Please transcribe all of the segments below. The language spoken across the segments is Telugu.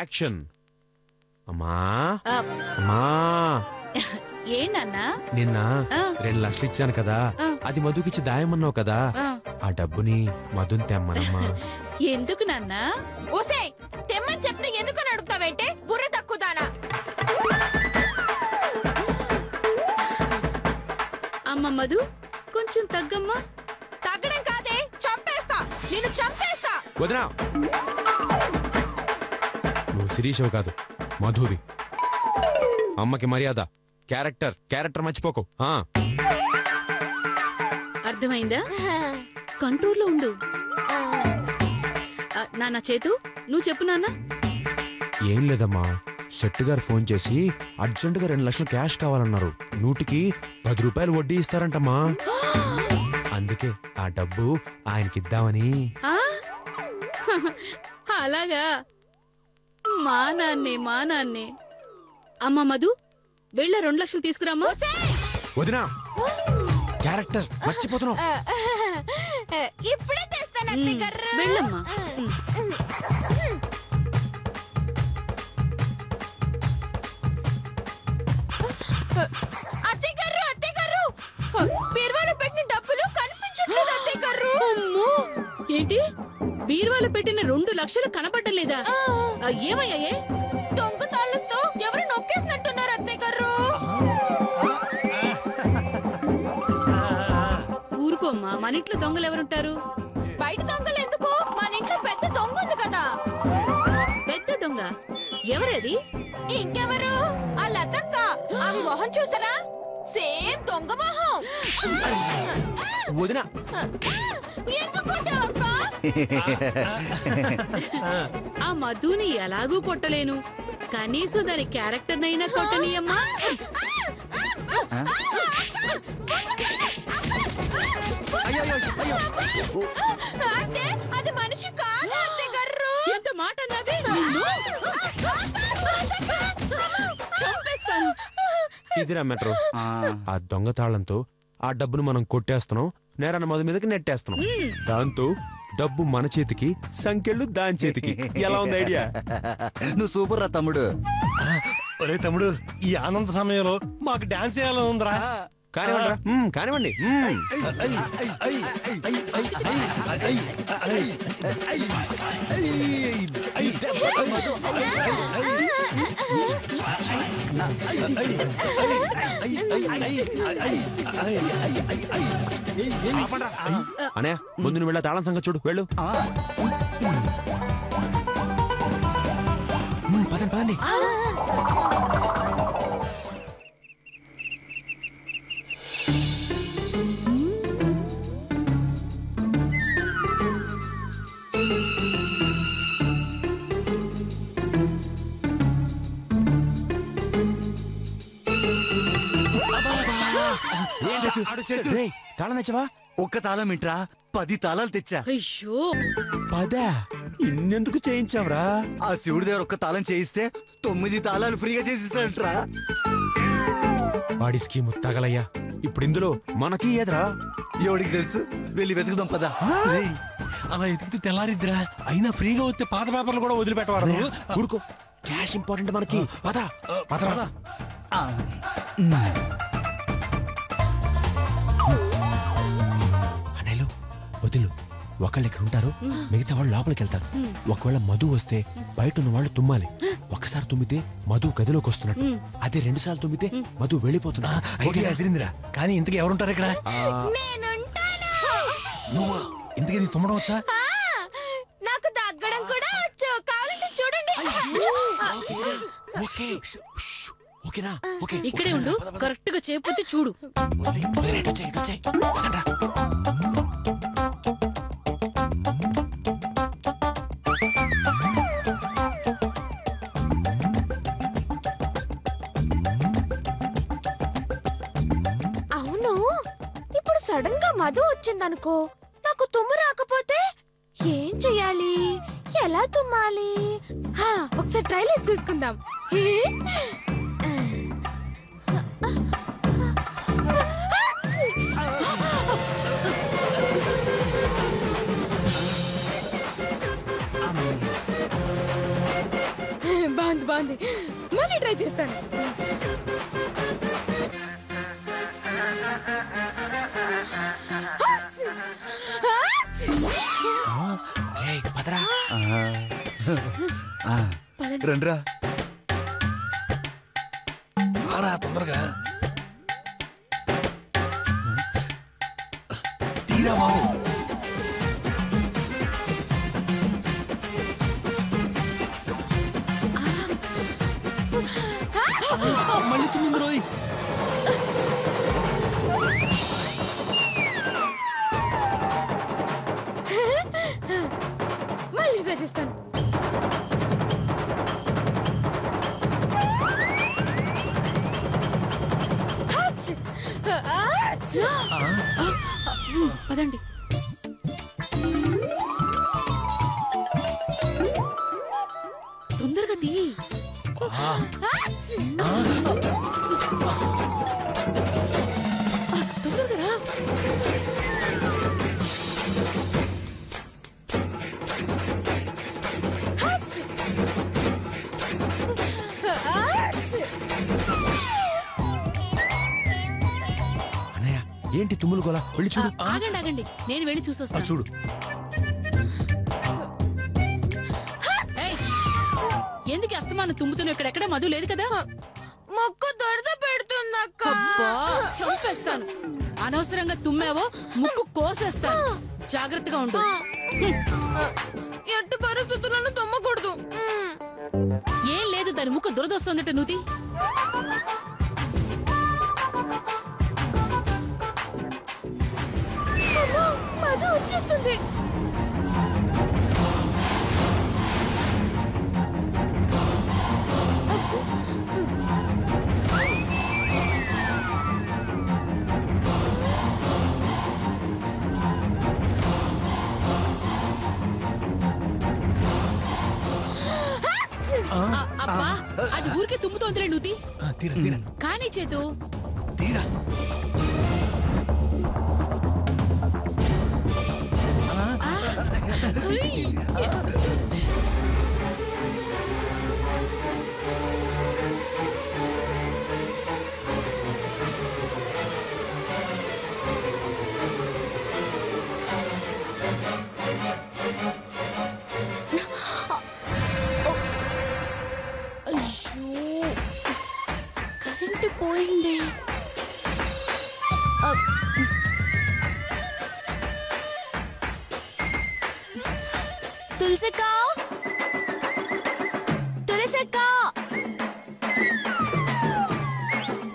యాక్షన్. అమ్మా ఆ, అమ్మా ఏంటన్నా నిన్న ఆ. 2 లక్షలు ఇచ్చాను కదా, ఆ. అది మధుకిచ్చి దాయమన్నావు కదా, ఆ, ఆ డబ్బుని మధుని తెమ్మనమ్మా. ఎందుకు నాన్నా? ఓసే తెమ్మని చెప్తే ఎందుకని అడుగుతావేంటే బుర్ర తక్కువదానా? అమ్మ మధు కొంచెం తగ్గమ్మా. తగ్గడం కాదే, చంపేస్తా, నిన్ను చంపేస్తా. వదినా, నువ్వు శిరీషవు కాదు, మధువి. అమ్మకి మర్యాద, క్యారెక్టర్ మర్చిపోకు. అర్థమైందా? కంట్రోల్లో ఉండు. నాన్న చేతు, నువ్వు చెప్పు నాన్న. ఏం లేదమ్మా, శెట్టి గారు ఫోన్ చేసి అర్జెంటుగా 2 లక్షలు క్యాష్ కావాలన్నారు. 100కి 10 రూపాయలు వడ్డీ ఇస్తారంటమ్మా. అందుకే ఆ డబ్బు ఆయనకిద్దామని. ఆ? అలాగా, మా నాన్నే. అమ్మ మధు, వెళ్ళ 2 లక్షలు తీసుకురామ్మా. వదినా, క్యారెక్టర్ మర్చిపోతున్నావు. ఇప్పుడే తెస్తాను అత్తగారు. వెళ్ళమ్మా. అత్తగారు, బీరువాలో పెట్టిన డబ్బులు కనిపించట్లేదు అత్తగారు. అమ్మో, ఏంటి బీరువాలో పెట్టిన 2 లక్షలు కనపడలేదా? ఏమయ్యాయే? దొంగ తాళంతో ఎవరు నొక్కేసినట్టున్నారు అత్తగారు. ఊరుకోమ్మా, మన ఇంట్లో దొంగలు ఎవరుంటారు? బయట దొంగలు ఎందుకు, మన ఇంట్లో పెద్ద దొంగ ఉంది కదా. పెద్ద దొంగ ఎవరది? ఇంకెవరు, ఆ లతక్క. ఆమె మొహం చూసారా, సేమ్ దొంగ మొహం. వదినా, ఎందుకు కొట్టావక్క? ఆ మధుని ఎలాగూ కొట్టలేను, కనీసం దాని క్యారెక్టర్ నైనా కొట్టనీయమ్మా. అంటే అది మనిషి కాదు అత్తగారు. ఎంత మాట అన్నావే నిన్ను? చంపేస్తాను. ఇదిరా మెట్రో. ఆ దొంగ తాళంతో ఆ డబ్బును మనం కొట్టేస్తున్నాం, నేరాన్న మధు మీదకి నెట్టేస్తున్నాం. దాంతో డబ్బు మన చేతికి, సంఖ్యలు దాని చేతికి. ఎలా ఉంది ఐడియా? నువ్వు సూపర్ రా తమ్ముడు. ఒరే తమ్ముడు, ఈ ఆనంద సమయంలో మాకు డాన్స్ చేయాలని ఉందిరా. కానివ్వండి. అనే ముందు నువ్వు వెళ్ళా తాళం సంగతి చూడు. వెళ్ళు. పదండి. తాళం తెచ్చావా? ఒక్క తాళం ఏంట్రా, 10 తాళాలు తెచ్చా. అయ్యో, 10? ఇన్నెందుకు చేయించావురా? ఆ శివుడి దగ్గర ఒక్క తాళం చేయిస్తే 9 తాళాలు ఫ్రీగా చేసిస్తాడంట్రా. వాడి స్కీము తగలయ్యా. ఇప్పుడు ఇందులో మనకి ఏదరా? ఎవడికి తెలుసు, వెళ్ళి వెతుకుదాం పదా. రేయ్, అలా ఎతికితే తెల్లారిద్దిరా. అయినా ఫ్రీగా వస్తే పాత పేపర్లు కూడా వదిలిపెట్టవారు. ఊరుకో, క్యాష్ ఇంపార్టెంట్ మనకి. పదా పదరా. అనేలు వదిలు, ఒకళ్ళు ఇక్కడ ఉంటారు, మిగతా వాళ్ళు లోపలికి వెళ్తారు. ఒకవేళ మధు వస్తే బయట ఉన్న వాళ్ళు తుమ్మాలి. ఒకసారి తుమ్మితే మధు గదిలోకి వస్తున్నట్టు, అదే 2 సార్లు తుమ్మితే మధు వెళ్ళిపోతున్నా. అదిరిందిరా. కానీ ఇంతకీ ఎవరుంటారు ఇక్కడ? నువ్వా? ఇంతకీ నీకు తుమ్మడం వచ్చా? నాకు దగ్గడం కూడా వచ్చు, కావాలంటే చూడండి. ఓకేనా? ఇక్కడే ఉండు, కరెక్ట్ గా చేయకపోతే చూడు. అవును, ఇప్పుడు సడన్ గా మధు వచ్చిందనుకో, నాకు తుమ్ము రాకపోతే ఏం చెయ్యాలి, ఎలా తుమ్మాలి? ఒకసారి ట్రైల్ వేసి చూసుకుందాం. బాగుంది. మళ్ళీ ట్రై చేస్తాను. పదరా. రండ్రా. రారా తొందరగా. తీరా బాబు. మళ్ళీ తుమ్మింది రోయ్. మళ్ళీ ట్రై చేస్తాను. పదండి. తొందరగా తీ. తొందరగా రా. అన్నయ్య ఏంటి తుమ్ములు గోలా? వెళ్ళి చూడు. ఆగండి ఆగండి, నేను వెళ్ళి చూసొస్తాను. చూడు. ఏయ్, ఎందుకు అస్తమానం తుమ్ముతున్నావు? ఇక్కడెక్కడ మధు లేదు కదా? మొక్కు దొరద పెడుతుందక్క. అబ్బా, చంపేస్తాను. అనవసరంగా తుమ్మావో ముక్కు కోసేస్తాను. జాగ్రత్తగా ఉండు. ఎట్టి పరిస్థితులను తుమ్మకూడదు. ఏం లేదు, దాని ముక్కు దురదొస్తుందట. నువ్వు మధు వచ్చేస్తుంది. అబ్బా, అది ఊరికే తుమ్ముతోందిలే. నువ్వు తీరా తీరా కానీ చేతు. తీరా. అయ్యో, కరెంటు పోయింది. తులసక్క, తులసక్క,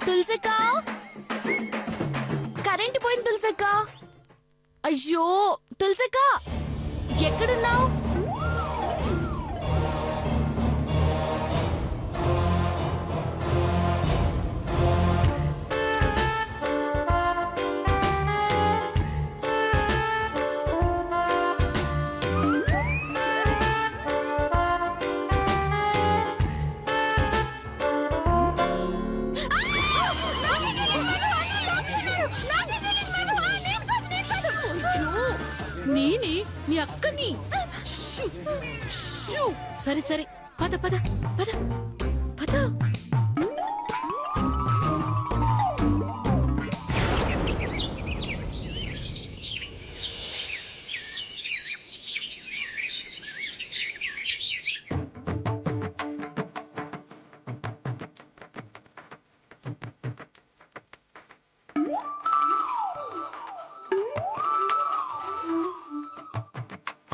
తులసక్క, కరెంటు పోయింది తులసక్క. అయ్యో తులసక్క, ఎక్కడున్నావు? నేనే నీ అక్కని. సరే సరే, పద పద పద పద.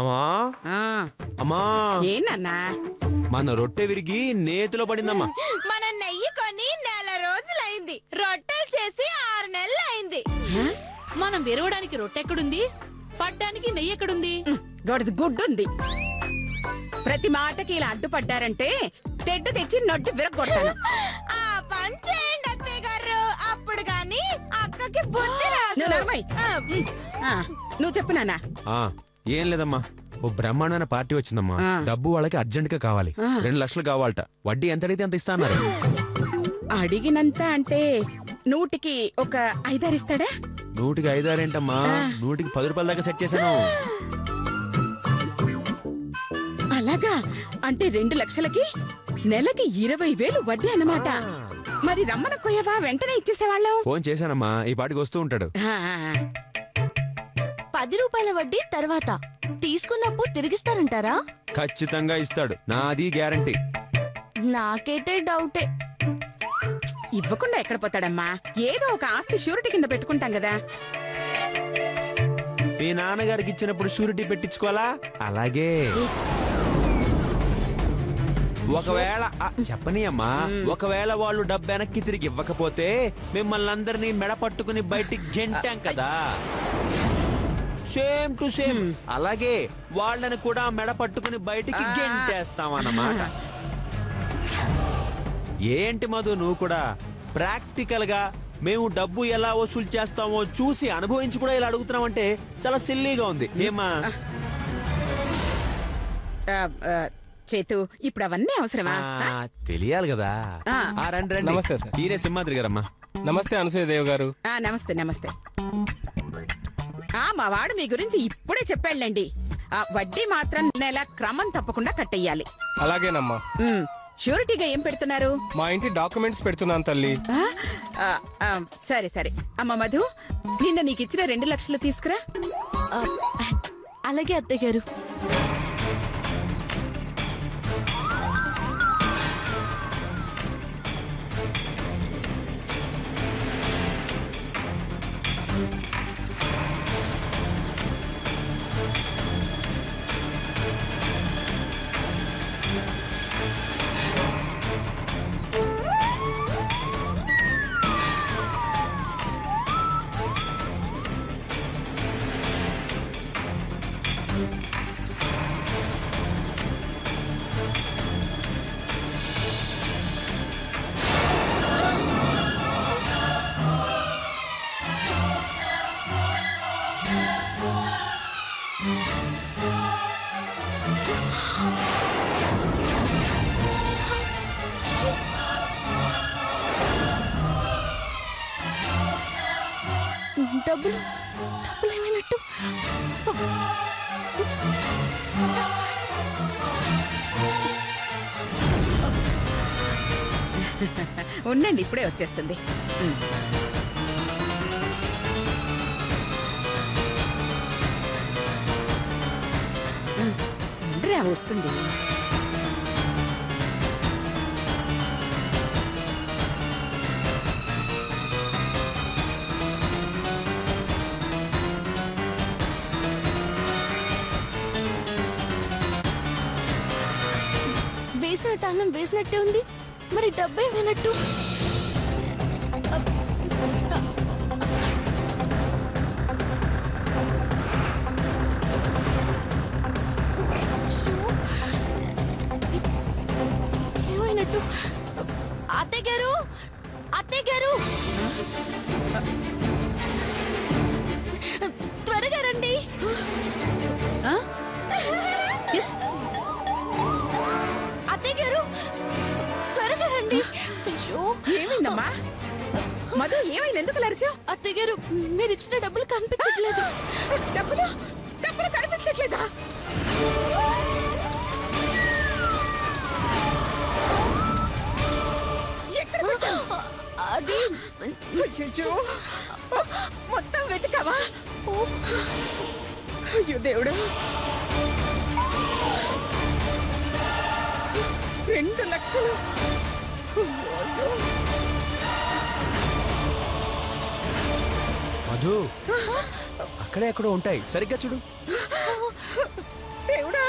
అమ్మా అమ్మా, ఏనన్నా మన రొట్టె విరిగి నేతిలో పడిందమ్మా. మన నెయ్యి కొని నెల రోజులైంది. రొట్టెలు చేసి 6 నెలలు అయింది. మనం విరవడానికి రొట్టెక్కడుంది? పడ్డానికి నెయ్యి ఎక్కడుంది? గొడది గుడ్డుంది. ప్రతి మాటకి ఇలా అడ్డుపడ్డారంటే తెడ్డు తెచ్చి నడ్డు విరగొడతాను. ఆ పని చేయండి అత్తయ్య గారు, అప్పుడు గాని అక్కకి బుద్ధి నువ్వు రాదు. నడవయ్. నువ్వు చెప్పు నాన్న. ఆ ఏం లేదమ్మా, ఓ బ్రహ్మాండమైన పార్టీ వచ్చిందమ్మా. ఆ. డబ్బు వాళ్ళకి అర్జెంట్ గా కావాలి. 2 లక్షలు కావాలట. వడ్డీ ఎంత అడిగితే అంత ఇస్తా అన్నారు. అడిగినంత అంటే 100కి ఒక 5-6 ఇస్తాడా? 100కి 5-6 ఏంటమ్మా, 100కి 10 రూపాయల దాకా సెట్ చేశాను. అలాగా అంటే 2 లక్షలకి నెలకి 20,000 వడ్డీ అన్నమాట. మరి రమ్మనపోయావా? వెంటనే ఇచ్చేసేవాళ్ళం. ఫోన్ చేశానమ్మా, ఈ పాటికి వస్తూ ఉంటాడు. 10 రూపాయల వడ్డీ తర్వాత తీసుకున్నప్పుడు తిరిగిస్తారంటారా? ఖచ్చితంగా ఇస్తాడు, నాది గ్యారంటీ. నాకైతే డౌటే. ఇవ్వకుండా ఎక్కడ పోతాడమ్మా? ఏదో ఒక ఆస్తి షూరిటీ కింద పెట్టుకుంటాం కదా. మీ నాన్నగారికి ఇచ్చినప్పుడు షూరిటీ పెట్టించుకోవాలా? అలాగే ఒకవేళ చెప్పని అమ్మా, ఒకవేళ వాళ్ళు డబ్బు వెనక్కి తిరిగి ఇవ్వకపోతే మిమ్మల్ని అందరినీ మెడ పట్టుకుని బయటికి గెంటాం కదా, సేమ్ టు సేమ్ అలాగే వాళ్ళని కూడా మెడ పట్టుకుని బయటికి గెంటేస్తామన్నమాట. ఏంటి మధు, నువ్వు కూడా ప్రాక్టికల్ గా మేము డబ్బు ఎలా వసూలు చేస్తామో చూసి అనుభవించి కూడా ఇలా అడుగుతున్నామంటే చాలా సిల్లీగా ఉంది ఏమా? చేతు, ఇప్పుడు అవన్నీ అవసరమా? తెలియాలి కదా. రండి రండి. నమస్తే సార్. ఈయనే సింహాద్రి గారమ్మా. నమస్తే అనసూయదేవ్ గారు. నమస్తే నమస్తే. మా వాడు మీ గురించి ఇప్పుడే చెప్పాళ్ళండి. వడ్డీ మాత్రం నెల క్రమం తప్పకుండా కట్టెయ్యాలి. అలాగేనమ్మా. షూరిటీగా ఏం పెడుతున్నారు? మా ఇంటి డాక్యుమెంట్స్ పెడుతున్నాను తల్లి. సరే సరే. అమ్మ మధు, నిన్న నీకు ఇచ్చిన 2 లక్షలు తీసుకురా. అలాగే అత్తయ్య గారు. డబ్బులు ఏమైనట్టు? ఉండండి, ఇప్పుడే వచ్చేస్తుంది. వస్తుంది. వేసిన తాళం వేసినట్టే ఉంది. మరి డబ్బేమైనట్టు? ఏమైనట్టు? అత్తయ్య గారు, అత్తయ్య గారు, త్వరగా రండి. అత్తయ్య గారు, త్వరగా రండి. ఏమైందమ్మా మధు? ఏమైంది? ఎందుకు లరిచావు? అత్తయ్య గారు, మీరు ఇచ్చిన డబ్బులు కనిపించట్లేదు. డబ్బులు డబ్బులు కనిపించట్లేదా? అది మొత్తం వెతికావా? అయ్యో దేవుడు, 2 లక్షలు. మధు, అక్కడే ఎక్కడో ఉంటాయి, సరిగ్గా చూడు. దేవుడా,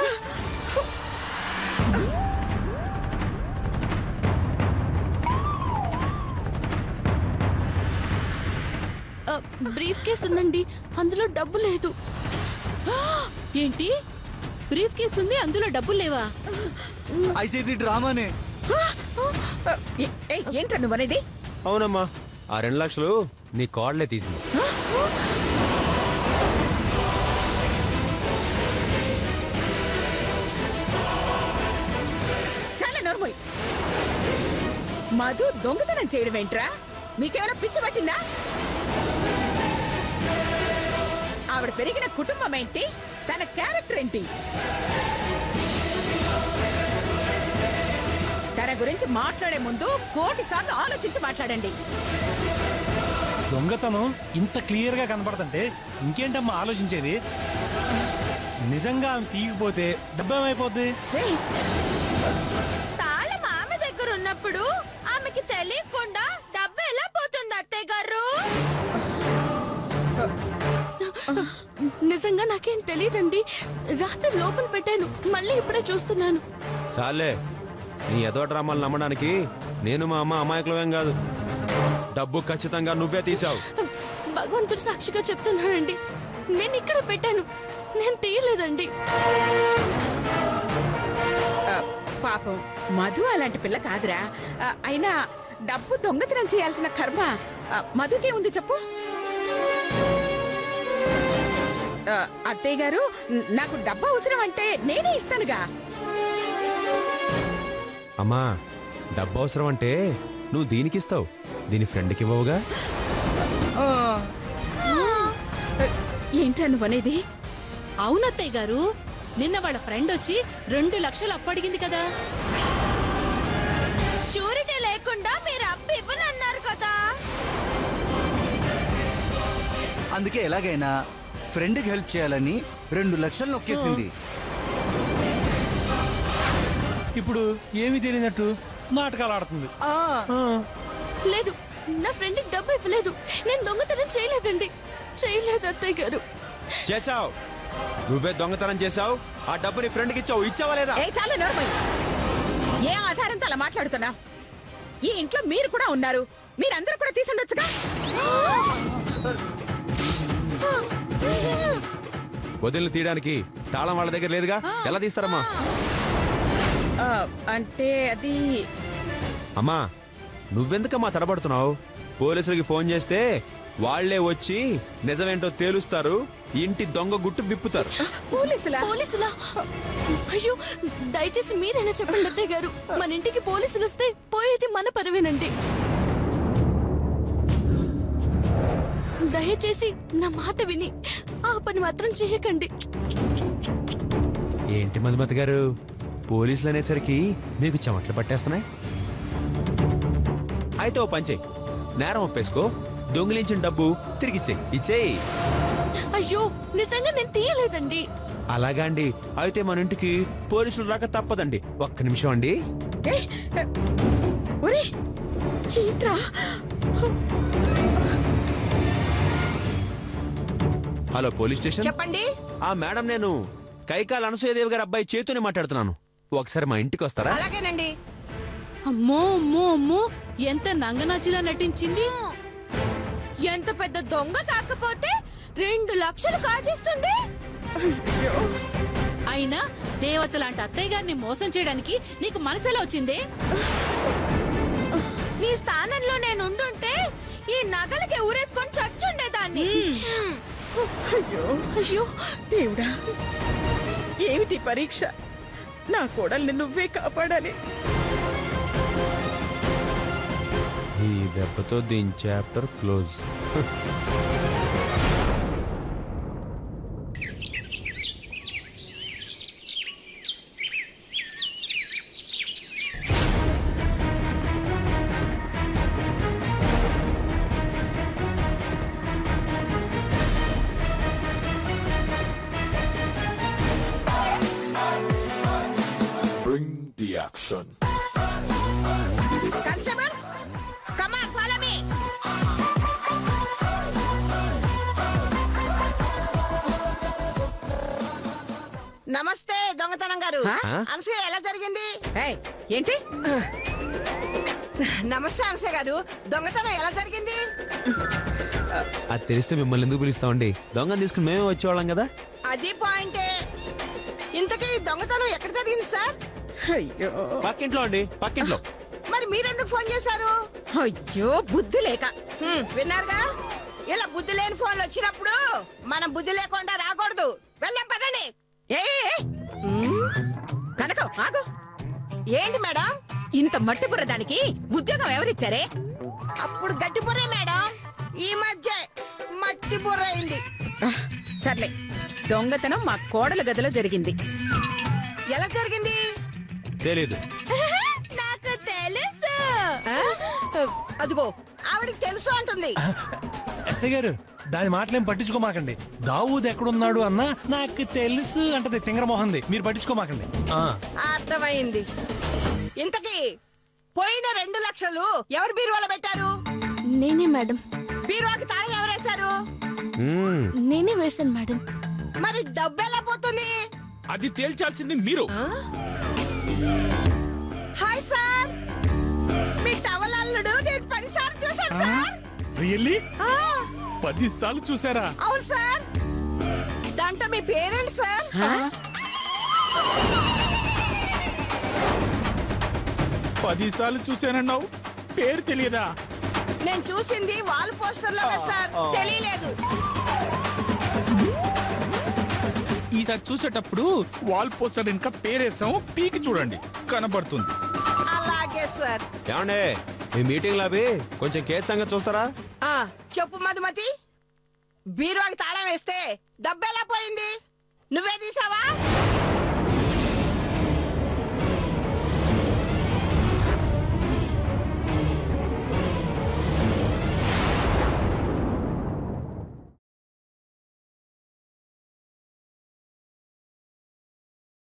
బ్రీఫ్ కేస్ ఉందండి, అందులో డబ్బు లేదు. ఏంటి? బ్రీఫ్ కేస్ ఉంది, అందులో డబ్బులు లేవా? అయితే ఇది డ్రామానే. ఏంట్రా నువ్వు అనేది? అవునమ్మా, ఆ 2 లక్షలు నీ కాళ్ళే తీసింది. చాలా నోర్మోయ్. మధు దొంగతనం చేయడం ఏంట్రా? మీకేమైనా పిచ్చి పట్టిందా? ఆవిడ పెరిగిన కుటుంబం ఏంటి? తన క్యారెక్టర్ ఏంటి? తన గురించి మాట్లాడే ముందు 1,000,000 సార్లు ఆలోచించి మాట్లాడండి. దొంగతనం ఇంత క్లియర్ గా కనపడుతుంటే ఇంకేంటమ్మా ఆలోచించేది? నిజంగా ఆమె తీయకపోతే డబ్బేమైపోద్ది? రేయ్, తాళం ఆమె దగ్గర ఉన్నప్పుడు ఆమెకి తెలియకుండా డబ్బు ఎలా పోతుంది అత్తయ్య గారు? నిజంగా నాకేం తెలియదండి. రాత్రి లోపల పెట్టాను, మళ్ళీ ఇప్పుడే చూస్తున్నాను. చాలే, నీ ఏదో డ్రామాలు నమ్మడానికి నేను మా అమ్మ అమాయకులమేం కాదు. డబ్బు ఖచ్చితంగా నువ్వే తీసావు. భగవంతుడు సాక్షిగా చెప్తున్నానండి, నేను ఇక్కడ పెట్టాను, నేను తీయలేదండి. పాపం మధు అలాంటి పిల్ల కాదురా. అయినా డబ్బు దొంగతనం చేయాల్సిన కర్మ మధుకే ఉంది చెప్పు. అత్తయ్య గారు, నాకు డబ్బు అవసరం అంటే నేనే ఇస్తానుగా. అమ్మా, డబ్బు అవసరం అంటే నువ్వు దీనికిస్తావు, దీని ఫ్రెండ్కి ఇవ్వవుగా. ఏంటా నువ్వనేది? అవునత్తయ్య గారు, నిన్న వాళ్ళ ఫ్రెండ్ వచ్చి 2 లక్షలు అప్పడిగింది కదా. షూరిటీ లేకుండా మీరు అప్పు ఇవ్వనన్నారు కదా. అందుకే ఎలాగైనా ఫ్రెండ్కి హెల్ప్ చేయాలని 2 లక్షలు నొక్కేసింది. ఇప్పుడు ఏమీ తెలియనట్టు నాటకాలు ఆడుతుంది. లేదు, నా ఫ్రెండ్కి డబ్బు ఇవ్వలేదు, నేను దొంగతనం చేయలేదండి. చేయలేదు అత్తయ్య గారు. చేసావు, నువ్వే దొంగతనం చేసావు. ఆ డబ్బుని ఫ్రెండ్కి ఇచ్చావు, ఇచ్చావా లేదా? ఏ చాలు నోర్మై. ఏ ఆధారంతో అలా మాట్లాడుతున్నా? ఈ ఇంట్లో మీరు కూడా ఉన్నారు, మీరందరూ కూడా తీసుండొచ్చుగా. వదిలిని తీయడానికి తాళం వాళ్ళ దగ్గర లేదుగా, ఎలా తీస్తారమ్మా? అంటే అది అమ్మా, నువ్వెందుకమ్మా తడబడుతున్నావు? పోలీసులకి ఫోన్ చేస్తే వాళ్లే వచ్చి నిజమేంటో తేలుస్తారు, ఇంటి దొంగ గుట్టు విప్పుతారు. పోలీసులా? అయ్యో, దయచేసి మీరైనా చెప్పండి అత్తయ్య గారు. మన ఇంటికి పోలీసులు వస్తే పోయేది మన పరువేనండి. దయచేసి నా మాట విని ఆ పని మాత్రం చేయకండి. ఏంటి మధుమతి గారు, పోలీసులు అనేసరికి మీకు చెమట్లు పట్టేస్తున్నాయి? అయితే ఓ పంచే, నేరం ఒప్పేసుకో, దొంగిలించిన డబ్బు తిరిగిచ్చేయి. ఇచ్చేయి. అయ్యో, నిజంగా నేను తీయలేదండి. అలాగా అండి, అయితే మన ఇంటికి పోలీసులు రాక తప్పదండి. ఒక్క నిమిషం అండి. Hello, police station. చెప్పండి. ఆ మేడం, నేను కైకాల అనసూయదేవి గారి అబ్బాయి చేతూనే మాట్లాడుతున్నాను. ఒకసారి మా ఇంటికి వస్తారా? అలాగేనండి. అమ్మో అమ్మో అమ్మో, ఎంత నంగనాచిలా నటించింది. ఎంత పెద్ద దొంగ కాకపోతే 2 లక్షలు కాజేస్తుంది. అయినా దేవత లాంటి అత్తయ్య గారిని మోసం చేయడానికి నీకు మనసులో వచ్చింది? నీ స్థానంలో నేను ఉండుంటే ఈ నగలకి ఊరేసుకొని చచ్చుండేదాన్ని. అయ్యో దేవుడా, ఏమిటి పరీక్ష? నా కోడల్ని నువ్వే కాపాడాలి. ఈ దెబ్బతో దీని chapter close. Bring the action. Constables, come on, follow me. నమస్తే దొంగతనం గారు. అనసూయ ఎలా జరిగింది? ఏంటి? నమస్తే అనసూయ గారు, దొంగతనం ఎలా జరిగింది? అది తెలిస్తే మిమ్మల్ని ఎందుకు పిలుస్తామండి? దొంగను తీసుకుని మేమే వచ్చేవాళ్ళం కదా. అది పాయింటే. ఇంతకీ దొంగతనం ఎక్కడ జరిగింది సార్? అయ్యో, పక్కింట్లో అండి, పక్కింట్లో. మరి మీరెందుకు ఫోన్ చేశారు? అయ్యో, బుద్ధి లేక. విన్నారుగా, ఇలా బుద్ధి లేని ఫోన్లు వచ్చినప్పుడు మనం బుద్ధి లేకుండా రాకూడదు. వెళ్ళాం పదండి. కనకం ఆగు. ఏంటి మేడం? ఇంత మట్టి బుర్రదానికి ఉద్యోగం ఎవరిచ్చారే? అప్పుడు గట్టి బుర్రే మేడం, ఈ మధ్య మట్టి బుర్ర అయింది. సర్లే, దొంగతనం మా కోడల గదిలో జరిగింది. ఎలా జరిగింది? తెలీదు. నాకు అదిగో ఆవిడికి తెలుసు అంటుంది. ఎస్ఐ గారు దాని మాటలేం పట్టించుకోమాకండి. దావూద్ ఎక్కడున్నాడు అన్నా నాకు తెలుసు అంటది తింగరమోహంది. మీరు పట్టించుకోమాకండి. అర్థమైంది. ఇంతకీ పోయిన 2 లక్షలు ఎవరు బీరువాలో పెట్టారు? నేనే మేడం. బీరువాకి తాళం ఎవరేశారు? నేనే వేశాను మేడం. మరి డబ్బు ఎలా పోతుంది? అది తేల్చాల్సింది మీరు. హాయ్ సార్, మీ టవల్ అల్లుడు నేను 10 సార్లు చూశాను సార్. రియల్లీ? ఆ, 10 సార్లు చూసారా? అవును సార్. దాంట్లో మీ పేరెంట్స్ సార్. 10 సార్లు చూసానన్నావు, పేరు తెలియదా? నేను చూసింది వాల్ పోస్టర్ లో సార్, తెలియలేదు. ఈసారి చూసేటప్పుడు వాల్ పోస్టర్ ఇంకా పేరేసాం, పీకి చూడండి కనబడుతుంది. అలాగే సార్. ఏమండే మీ మీటింగ్ లాబి కొంచెం కేసు సంగతి చూస్తారా? చెప్పు మధుమతి, బీరువాకి తాళం వేస్తే డబ్బు ఎలా పోయింది? నువ్వే తీసావా?